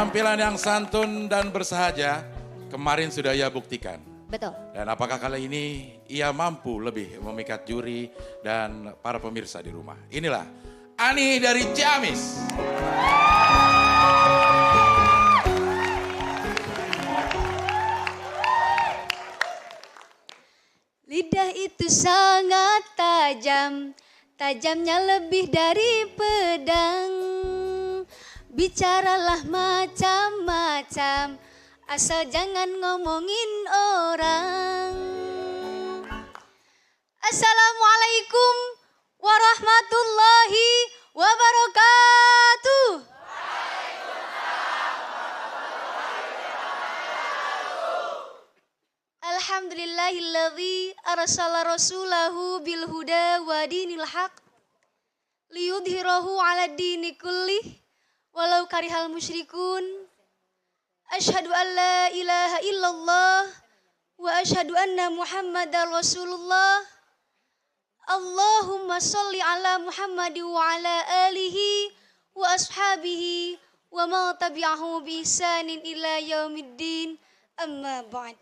Penampilan yang santun dan bersahaja kemarin sudah ia buktikan. Betul. Dan apakah kali ini ia mampu lebih memikat juri dan para pemirsa di rumah? Inilah Ani dari Ciamis. Lidah itu sangat tajam, tajamnya lebih dari pedang. Bicaralah macam-macam, asal jangan ngomongin orang. Assalamualaikum warahmatullahi wabarakatuh. Alhamdulillahilladzi arsala rasulahu bil huda wa dinil haq liyudhhirahu 'ala dini kullih walau karihal musyrikun. Asyhadu an la ilaha illallah wa asyhadu anna Muhammadar Rasulullah. Allahumma sholli ala Muhammad wa ala alihi wa ashabihi wa ma tabi'ahu bi ihsanin ila yaumiddin. Amma ba'd.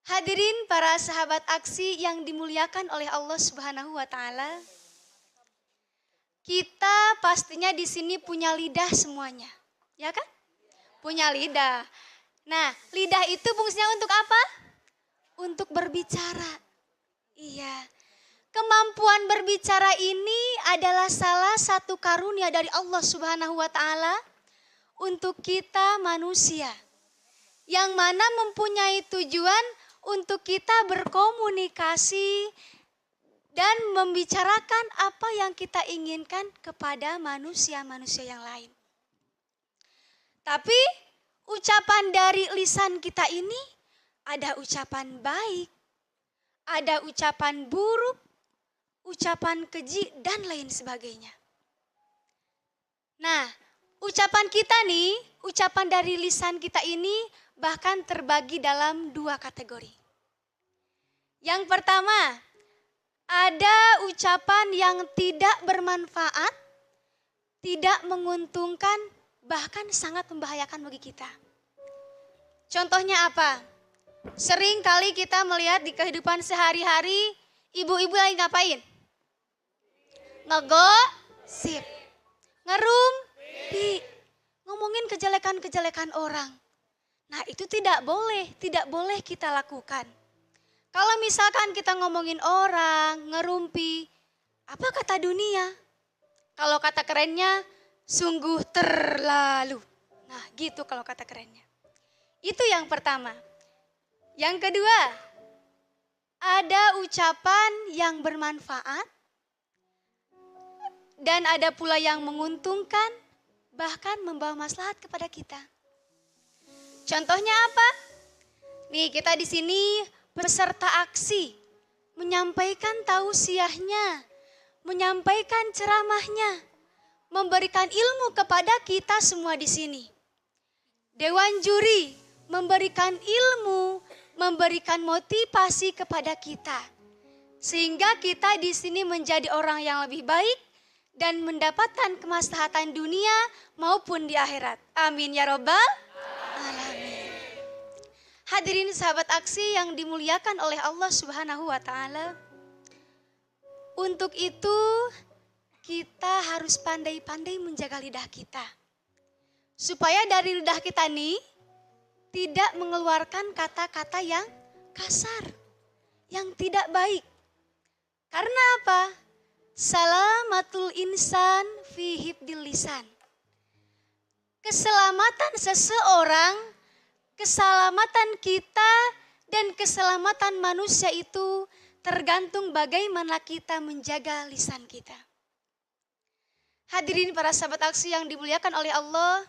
Hadirin para sahabat aksi yang dimuliakan oleh Allah Subhanahu wa taala. Kita pastinya di sini punya lidah semuanya. Ya kan? Punya lidah. Nah, lidah itu fungsinya untuk apa? Untuk berbicara. Iya. Kemampuan berbicara ini adalah salah satu karunia dari Allah Subhanahu wa taala untuk kita manusia. Yang mana mempunyai tujuan untuk kita berkomunikasi dan membicarakan apa yang kita inginkan kepada manusia-manusia yang lain. Tapi ucapan dari lisan kita ini ada ucapan baik, ada ucapan buruk, ucapan keji dan lain sebagainya. Nah, ucapan kita nih, ucapan dari lisan kita ini bahkan terbagi dalam dua kategori. Yang pertama, ada ucapan yang tidak bermanfaat, tidak menguntungkan, bahkan sangat membahayakan bagi kita. Contohnya apa? Sering kali kita melihat di kehidupan sehari-hari, ibu-ibu lagi ngapain? Ngegosip, ngerumpi, ngomongin kejelekan-kejelekan orang. Nah, itu tidak boleh kita lakukan. Kalau misalkan kita ngomongin orang, ngerumpi, apa kata dunia? Kalau kata kerennya, sungguh terlalu. Nah, gitu kalau kata kerennya. Itu yang pertama. Yang kedua, ada ucapan yang bermanfaat dan ada pula yang menguntungkan, bahkan membawa maslahat kepada kita. Contohnya apa? Nih, kita di sini peserta aksi menyampaikan tausiahnya, menyampaikan ceramahnya, memberikan ilmu kepada kita semua di sini. Dewan juri memberikan ilmu, memberikan motivasi kepada kita. Sehingga kita di sini menjadi orang yang lebih baik dan mendapatkan kemaslahatan dunia maupun di akhirat. Amin ya robbal alamin. Hadirin sahabat aksi yang dimuliakan oleh Allah Subhanahu wa taala. Untuk itu kita harus pandai-pandai menjaga lidah kita. Supaya dari lidah kita nih tidak mengeluarkan kata-kata yang kasar, yang tidak baik. Karena apa? Salamatul insan fi hifdil lisan. Keselamatan seseorang, keselamatan kita dan keselamatan manusia itu tergantung bagaimana kita menjaga lisan kita. Hadirin para sahabat aksi yang dimuliakan oleh Allah,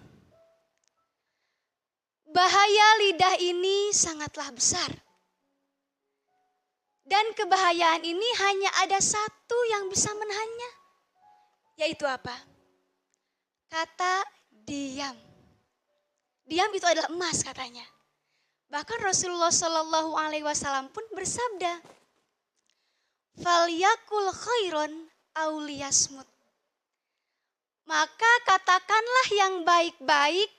bahaya lidah ini sangatlah besar. Dan kebahayaan ini hanya ada satu yang bisa menahannya. Yaitu apa? Kata diam. Diam itu adalah emas katanya. Bahkan Rasulullah Shallallahu Alaihi Wasallam pun bersabda, "Falyakul khairon auliyasmut." Maka katakanlah yang baik-baik.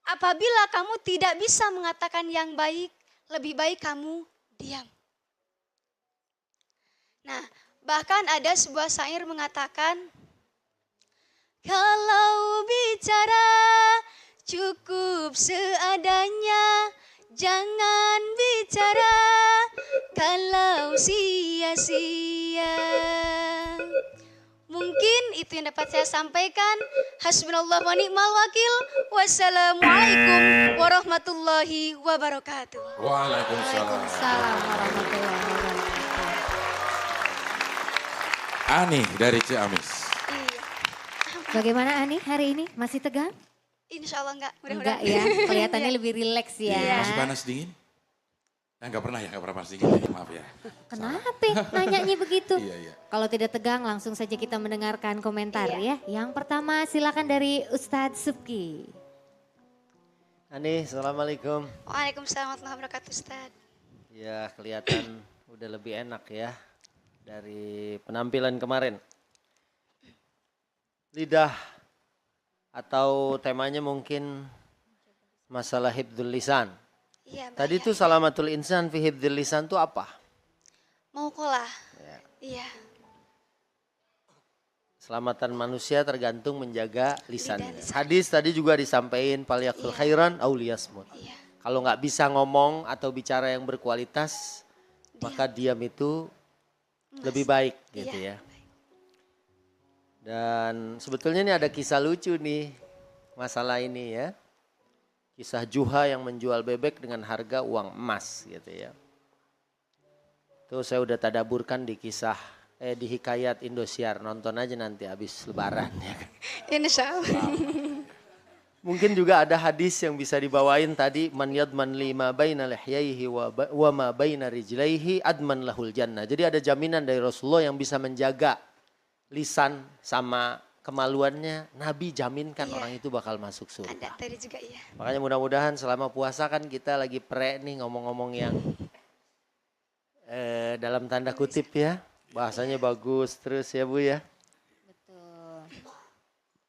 Apabila kamu tidak bisa mengatakan yang baik, lebih baik kamu diam. Nah, bahkan ada sebuah syair mengatakan, kalau bicara cukup seadanya, jangan bicara kalau sia-sia. Mungkin itu yang dapat saya sampaikan. Hasbunallah wa ni'mal wakil. Wassalamualaikum warahmatullahi wabarakatuh. Waalaikumsalam. Waalaikumsalam warahmatullahi wabarakatuh. Ani dari Ciamis. Iya. Bagaimana Ani hari ini? Masih tegang? Insya Allah enggak. Enggak Mudah-mudahan. ya, kelihatannya Iya. lebih rileks ya. Iya. Masih panas dingin? Enggak pernah ya, enggak pernah panas dingin. Maaf ya. Kenapa nanyanya begitu? Iya, iya. Kalau tidak tegang langsung saja kita mendengarkan komentar Iya. ya. Yang pertama silakan dari Ustadz Subki. Ani, assalamualaikum. Waalaikumsalam warahmatullahi wabarakatuh, Ustaz. Ya kelihatan udah lebih enak ya dari penampilan kemarin. Lidah atau temanya mungkin masalah hifdzul lisan. Iya, Tadi bahaya. tuh salamatul insan fi hifdzul lisan tuh apa? Mau kolah. Ya. Iya. Selamatan manusia tergantung menjaga lisannya. lisan. Hadis tadi juga disampaikan paliyakul khairan au liyasmut. Iya. Kalau nggak bisa ngomong atau bicara yang berkualitas, maka diam itu lebih baik gitu Iya. ya. Dan sebetulnya ini ada kisah lucu nih masalah ini ya. Kisah Juha yang menjual bebek dengan harga uang emas gitu ya. Tuh saya udah tadaburkan di kisah di hikayat Indosiar, nonton aja nanti habis lebaran ya kan. Insya Allah. Mungkin juga ada hadis yang bisa dibawain tadi, man yadman lima baina lihyaihi wa ma baina rijlaihi adman lahul jannah. Jadi ada jaminan dari Rasulullah yang bisa menjaga lisan sama kemaluannya, Nabi jaminkan Iya. orang itu bakal masuk Ada surga. tadi juga iya. Makanya mudah-mudahan selama puasa kan kita lagi pre nih ngomong-ngomong yang dalam tanda kutip ya. Bahasanya bagus terus ya Bu ya. Betul.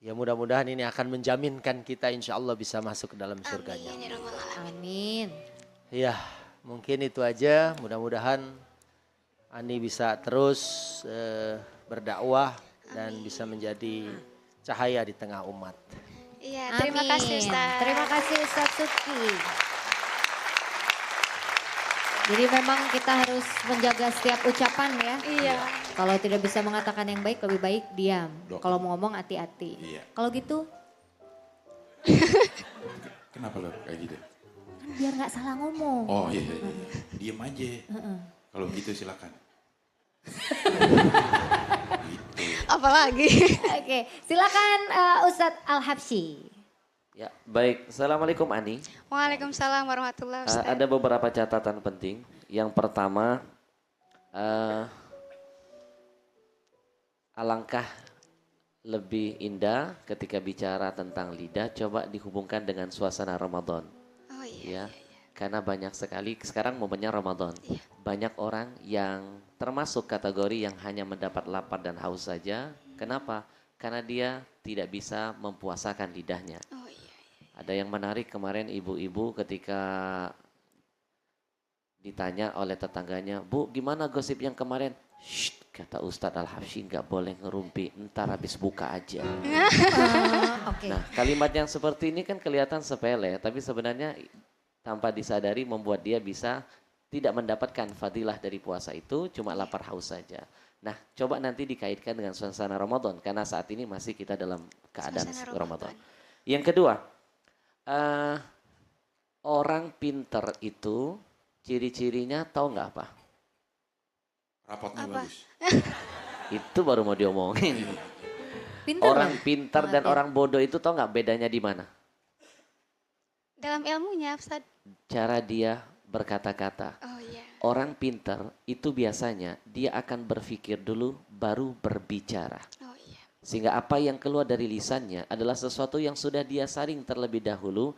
Ya mudah-mudahan ini akan menjaminkan kita insya Allah bisa masuk ke dalam surganya. Amin ya rabbal alamin. Amin. Ya mungkin itu aja. Mudah-mudahan Ani bisa terus berdakwah dan bisa menjadi cahaya di tengah umat. Iya, terima kasih Amin. Ustaz. Terima kasih Ustadz Subki. Jadi memang kita harus menjaga setiap ucapan ya. Iya. Kalau tidak bisa mengatakan yang baik, lebih baik diam. Dok. Kalau mau ngomong hati-hati. Iya. Kalau gitu, Kenapa lo kayak gitu? kan biar nggak salah ngomong. Oh iya, iya. Diem aja. Kalau gitu silakan. Gitu. Apalagi? Oke, silakan Ustadz Al-Habsyi. Ya, baik. Assalamualaikum Ani. Waalaikumsalam warahmatullahi wabarakatuh. Ada beberapa catatan penting. Yang pertama, alangkah lebih indah ketika bicara tentang lidah, coba dihubungkan dengan suasana Ramadan. Oh iya. Ya, karena banyak sekali sekarang momennya Ramadan. Banyak orang yang termasuk kategori yang hanya mendapat lapar dan haus saja. Kenapa? Karena dia tidak bisa mempuasakan lidahnya. Oh iya. Ada yang menarik kemarin ibu-ibu ketika ditanya oleh tetangganya, Bu gimana gosip yang kemarin? Shh, kata Ustadz Al-Habsyi nggak boleh ngerumpi, ntar habis buka aja. Oke. Nah kalimat yang seperti ini kan kelihatan sepele, tapi sebenarnya tanpa disadari membuat dia bisa tidak mendapatkan fadilah dari puasa itu, cuma lapar haus saja. Nah coba nanti dikaitkan dengan suasana Ramadan, karena saat ini masih kita dalam keadaan Suasana Ramadan. Ramadan. Yang kedua, orang pinter itu ciri-cirinya tahu nggak apa? Rapotnya Apa? bagus. Itu baru mau diomongin. Pintar Orang loh. pintar dan Banget ya. orang bodoh itu tahu nggak bedanya di mana? Dalam ilmunya, Ustaz. Cara dia berkata-kata. Oh iya. Orang pintar itu biasanya dia akan berpikir dulu baru berbicara. Oh iya. Sehingga apa yang keluar dari lisannya adalah sesuatu yang sudah dia saring terlebih dahulu.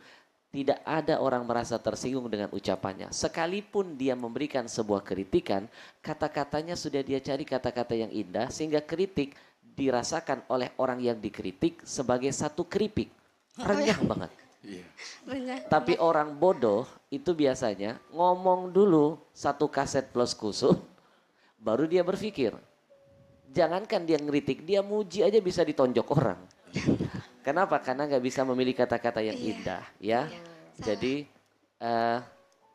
Tidak ada orang merasa tersinggung dengan ucapannya. Sekalipun dia memberikan sebuah kritikan, kata-katanya sudah dia cari kata-kata yang indah. Sehingga kritik dirasakan oleh orang yang dikritik sebagai satu keripik. Renyah banget. Iya. Benar. Tapi orang bodoh itu biasanya ngomong dulu satu kaset plus kusut, baru dia berpikir. Jangankan dia ngeritik, dia muji aja bisa ditonjok orang. Kenapa? Karena nggak bisa memilih kata-kata yang indah, ya. Jadi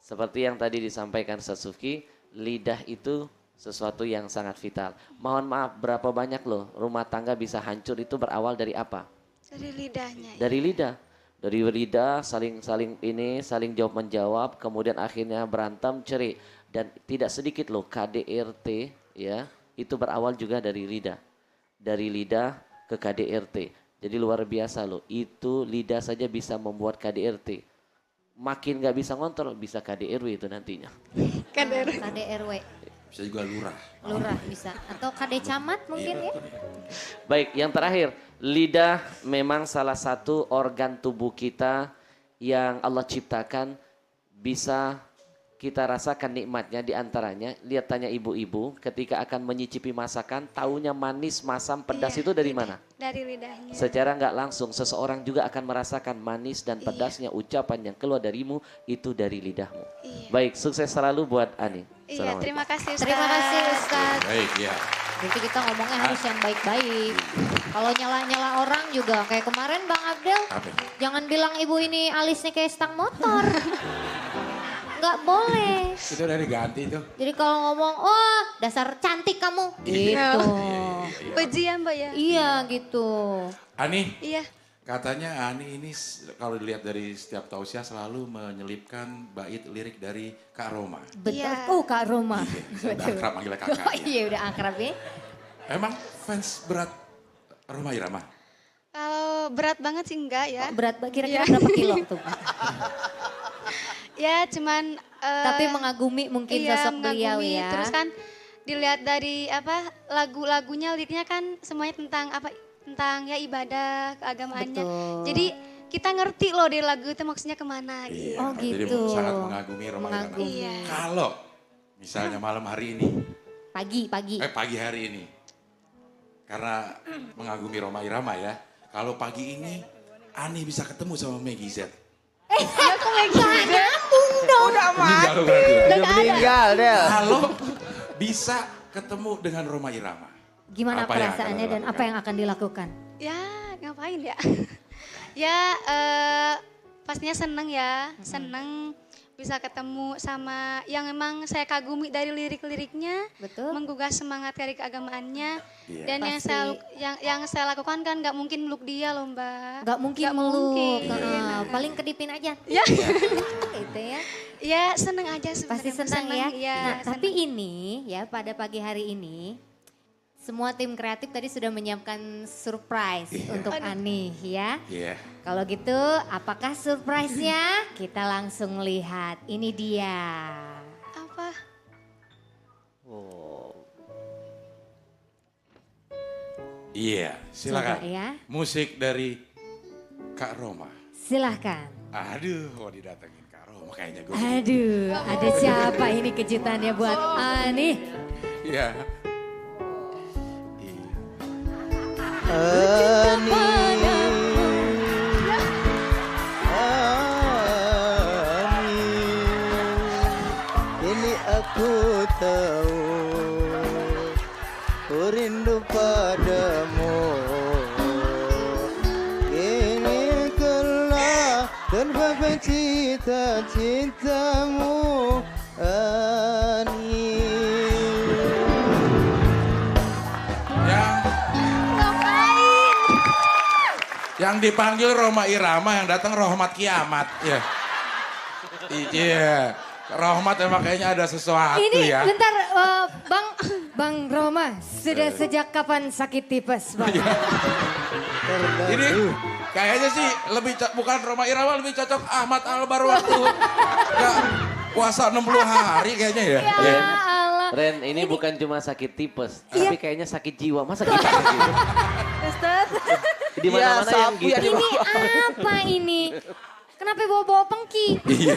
seperti yang tadi disampaikan Sasuki, lidah itu sesuatu yang sangat vital. Mohon maaf, berapa banyak loh rumah tangga bisa hancur itu berawal dari apa? Dari lidahnya. Dari lidah. Dari lidah saling saling jawab menjawab, kemudian akhirnya berantem, cerai. Dan tidak sedikit loh KDRT ya, itu berawal juga dari lidah. Dari lidah ke KDRT. Jadi luar biasa loh, itu lidah saja bisa membuat KDRT. Makin gak bisa ngontrol, bisa KDRW itu nantinya. KDRW. Bisa juga lurah. Lurah bisa. Atau KD Camat mungkin ya. Baik, yang terakhir, lidah memang salah satu organ tubuh kita yang Allah ciptakan bisa kita rasakan nikmatnya di antaranya. Lihat tanya ibu-ibu ketika akan menyicipi masakan, taunya manis, masam, pedas itu dari mana? Dari lidahnya. Secara nggak langsung seseorang juga akan merasakan manis dan pedasnya ucapan yang keluar darimu itu dari lidahmu. Baik, sukses selalu buat Ani. Iya, terima kasih Ustaz. Terima kasih Ustaz. Baik, ya. Jadi kita ngomongnya harus yang baik-baik. Kalau nyala-nyala orang juga kayak kemarin Bang Abdel. Apa? Jangan bilang ibu ini alisnya kayak stang motor. Nggak boleh. Itu udah diganti tuh. Jadi kalau ngomong, oh dasar cantik kamu. Gitu. Pujian Mbak ya. Iya gitu. Ani, Iya. katanya Ani ini kalau dilihat dari setiap tausiah selalu menyelipkan bait lirik dari Kak Roma. Betul. Iya. Oh Kak Roma. Saya udah akrab manggilnya kakak. Oh iya udah akrab ya. Emang fans berat Roma Irama? Kalau berat banget sih enggak ya. Berat kira-kira Iya. berapa kilo tuh? Ya cuman Tapi mengagumi mungkin iya, sosok beliau mengagumi. ya. Terus kan dilihat dari apa lagu-lagunya liriknya kan semuanya tentang apa tentang ya ibadah keagamaannya. Betul. Jadi kita ngerti loh dari lagu itu maksudnya kemana gitu. Oh Jadi gitu. sangat mengagumi Roma Irama. Mengagumi. Iya. Kalau misalnya malam hari ini, Pagi. pagi hari ini, karena mengagumi Roma Irama ya, kalau pagi ini Ani bisa ketemu sama Meggy Z. Ya kok kayak gitu? Udah Meninggal berarti ya. Udah meninggal Del. Kalau bisa ketemu dengan Roma Irama. Gimana Apa yang akan perasaannya Anda dan apa yang akan dilakukan? Ya ngapain ya? Ya pastinya seneng ya, seneng bisa ketemu sama yang memang saya kagumi dari lirik-liriknya, Betul. menggugah semangat dari keagamaannya. Iya. Dan Pasti. yang saya lakukan kan nggak mungkin meluk dia loh Mbak. Gak mungkin Nggak meluk. mungkin. Paling kedipin aja. Ya, Gitu ya. ya seneng aja sebenarnya. Pasti senang ya. Iya, Nah, tapi seneng. ini ya pada pagi hari ini semua tim kreatif tadi sudah menyiapkan surprise untuk Ani ya. Iya. Kalau gitu apakah surprise-nya? Kita langsung lihat. Ini dia. Apa? Iya, silakan. Coba ya. Musik dari Kak Roma. Silahkan. Aduh, mau didatengin Kak Roma kayaknya gue. Aduh, ada siapa ini kejutannya buat Ani? Iya. Ini aku tahu ku rindu padamu. Ini telah terbawa cita-citamu, Ani. Yang dipanggil Roma Irama, yang datang Rahmat Kiamat. Ya. Iya. Rahmat emang kayaknya ada sesuatu Ini ya. bentar, Bang Roma, sudah sejak kapan sakit tipes, Bang? Ini kayaknya sih bukan Roma Irama, lebih cocok Ahmad Albar waktu nggak puasa 60 hari kayaknya ya. Ya Allah. Ren, ini bukan cuma sakit tipes, tapi kayaknya sakit jiwa. Masa kita gitu? Ustaz, Di mana-mana yang gitu. ini apa ini? Kenapa bawa-bawa pengki? Iya.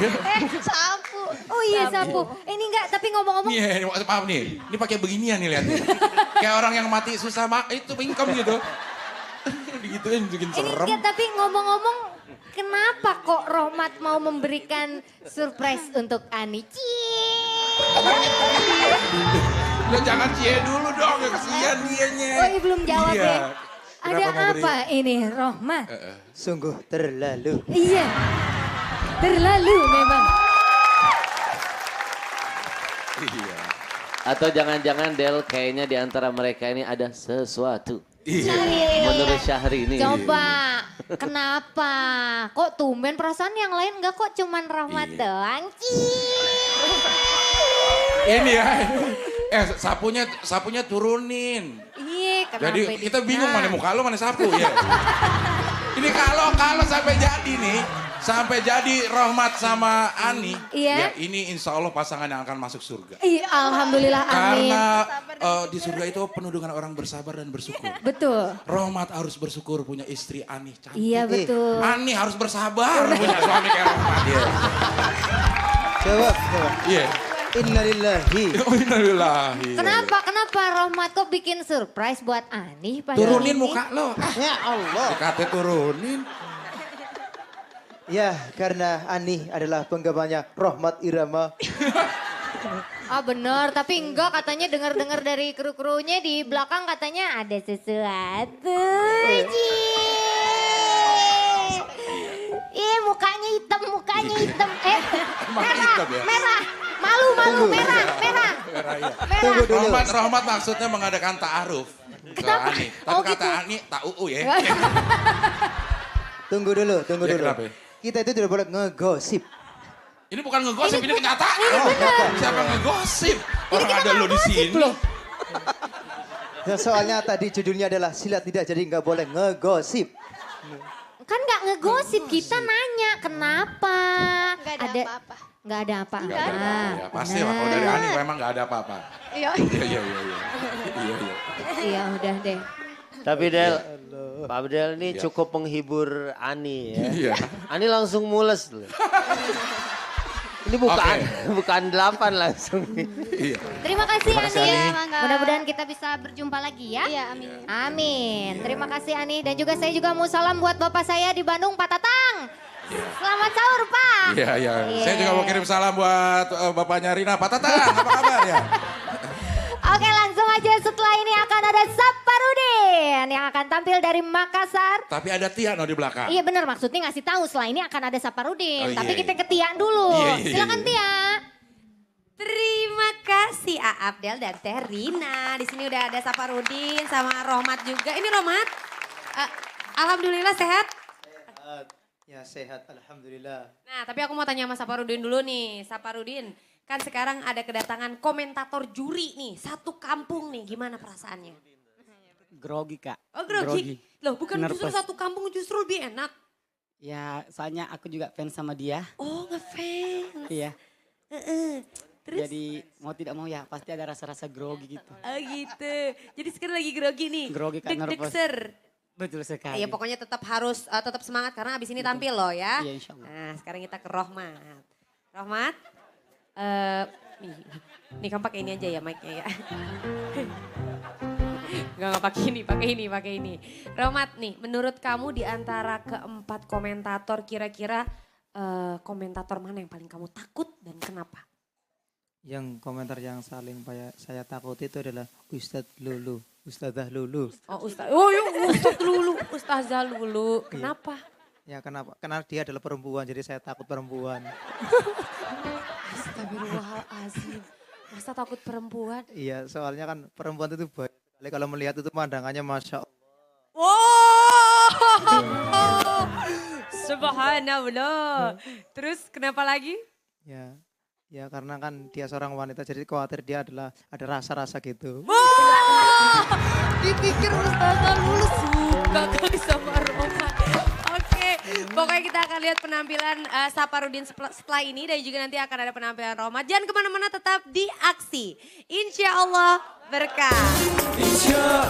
Sapu. Oh iya sapu. Ini enggak, tapi ngomong-ngomong. Nih, maaf nih. Ini pakai beginian nih lihat nih. Kayak orang yang mati susah itu bingkem gitu. Digituin bikin Ini serem. enggak, tapi ngomong-ngomong. Kenapa kok Rohmat mau memberikan surprise untuk Ani? Lo jangan cie dulu dong, ya kasihan dianya. Oh iya belum jawab Iya. ya. Ada Kenapa mau beri- apa ini Rohmat? Sungguh terlalu. Iya. Terlalu memang. Iya. Atau jangan-jangan Del kayaknya di antara mereka ini ada sesuatu. Iya. Menurut Syahrini. Coba, kenapa? Kok tumben perasaan yang lain enggak kok cuman Rohmat Iya. doang? Ini ya. Sapunya turunin. Iya, kenapa Jadi ini? kita bingung Nah, mana muka lo mana sapu ya. Ini kalau sampai jadi nih, sampai jadi Rohmat sama Ani, Iya. ya ini insya Allah pasangan yang akan masuk surga. Iya, alhamdulillah amin. Karena di surga itu penuh dengan orang bersabar dan bersyukur. Betul. Rohmat harus bersyukur punya istri Ani cantik. Iya betul. Ani harus bersabar punya suami kayak Rohmat. Iya. Jawab. Iya. Innalillahi. Innalillahi. Kenapa Rohmat kok bikin surprise buat Ani? pada Turunin ini? muka lo. Ya Allah. Dikate turunin. Ya, karena Ani adalah penggemarnya Rohmat Irama. Ah bener, tapi enggak katanya dengar-dengar dari kru-krunya di belakang katanya ada sesuatu. Ih mukanya hitam. Emang hitam ya? Merah. Malu, merah. Merah, iya. Tunggu dulu. Rohmat maksudnya mengadakan ta'aruf ke Ani. Tapi Oh, kata gitu. Ani tak uu ya. Tunggu dulu. Ya, kenapa ya? Kita itu tidak boleh ngegosip. Ini bukan ngegosip, ini kenyataan. bener. Siapa yang ngegosip? Orang kita ada lo di ngegosip sini. loh. Ya, soalnya tadi judulnya adalah silat tidak, jadi nggak boleh ngegosip. Kan nggak ngegosip, kita nanya kenapa. Nggak ada apa-apa. Nggak ada apa-apa. Ya, pasti lah kalau dari Ani memang gak ada apa-apa. Iya. Iya. Iya udah deh. Tapi Del, Pak Abdel ini Iya. cukup menghibur Ani ya. Iya. Ani langsung mules loh. Ini bukan 8 langsung. Iya. Terima kasih Terima kasih, Ani. Ani. Mangga. Mudah-mudahan kita bisa berjumpa lagi ya. Iya, amin. Amin. Terima kasih Ani. Dan juga saya juga mau salam buat bapak saya di Bandung, Pak Tatang. Selamat sahur Pak. Iya. Iya. Saya juga mau kirim salam buat bapaknya Rina. Pak Tatang, apa kabar ya? Oke langsung aja setelah ini akan ada Saparudin yang akan tampil dari Makassar. Tapi ada Tiano di belakang. Iya benar maksudnya ngasih tahu setelah ini akan ada Saparudin. Oh, iya, Tapi iya. kita ke Tia dulu. Iya. Silakan Tia. Terima kasih Abdel dan Teh Rina. Di sini udah ada Saparudin sama Rohmat juga. Ini Rohmat, alhamdulillah sehat. Ya sehat, alhamdulillah. Nah, tapi aku mau tanya sama Saparudin dulu nih. Saparudin, kan sekarang ada kedatangan komentator juri nih. Satu kampung nih, gimana perasaannya? Grogi kak. Oh grogi. Loh bukan justru Nervous. satu kampung justru lebih enak. Ya soalnya aku juga fans sama dia. Oh ngefans. Iya. Terus? Jadi mau tidak mau ya pasti ada rasa-rasa grogi gitu. Oh gitu. Jadi sekarang lagi grogi nih. Grogi, Kak, nervous. Deg-deg-ser. Betul sekali. Ya pokoknya tetap harus tetap semangat karena abis ini tampil loh ya. Iya, insya Allah. Nah sekarang kita ke Rohmat. Rohmat, nih kamu pakai ini aja ya mic-nya ya. Enggak pakai ini. Rohmat nih, menurut kamu di antara keempat komentator kira-kira komentator mana yang paling kamu takut dan kenapa? Yang komentar yang saling saya takut itu adalah Ustadz Lulu, Ustadzah Lulu. Oh Ustadz Lulu, Ustazah Lulu. Kenapa? Ya kenapa? Karena dia adalah perempuan, jadi saya takut perempuan. Astagfirullahaladzim. Masa takut perempuan? Iya, soalnya kan perempuan itu banyak sekali kalau melihat itu pemandangannya Masya Allah. Wow. Subhanallah. Terus kenapa lagi? Ya karena kan dia seorang wanita, jadi khawatir dia ada rasa-rasa gitu. Wah, dipikir Ustazah Lulu suka kali sama Rohmat. Oke, pokoknya kita akan lihat penampilan Saparudin setelah ini dan juga nanti akan ada penampilan Rohmat. Jangan kemana-mana, tetap di Aksi. Insya Allah berkah. Insya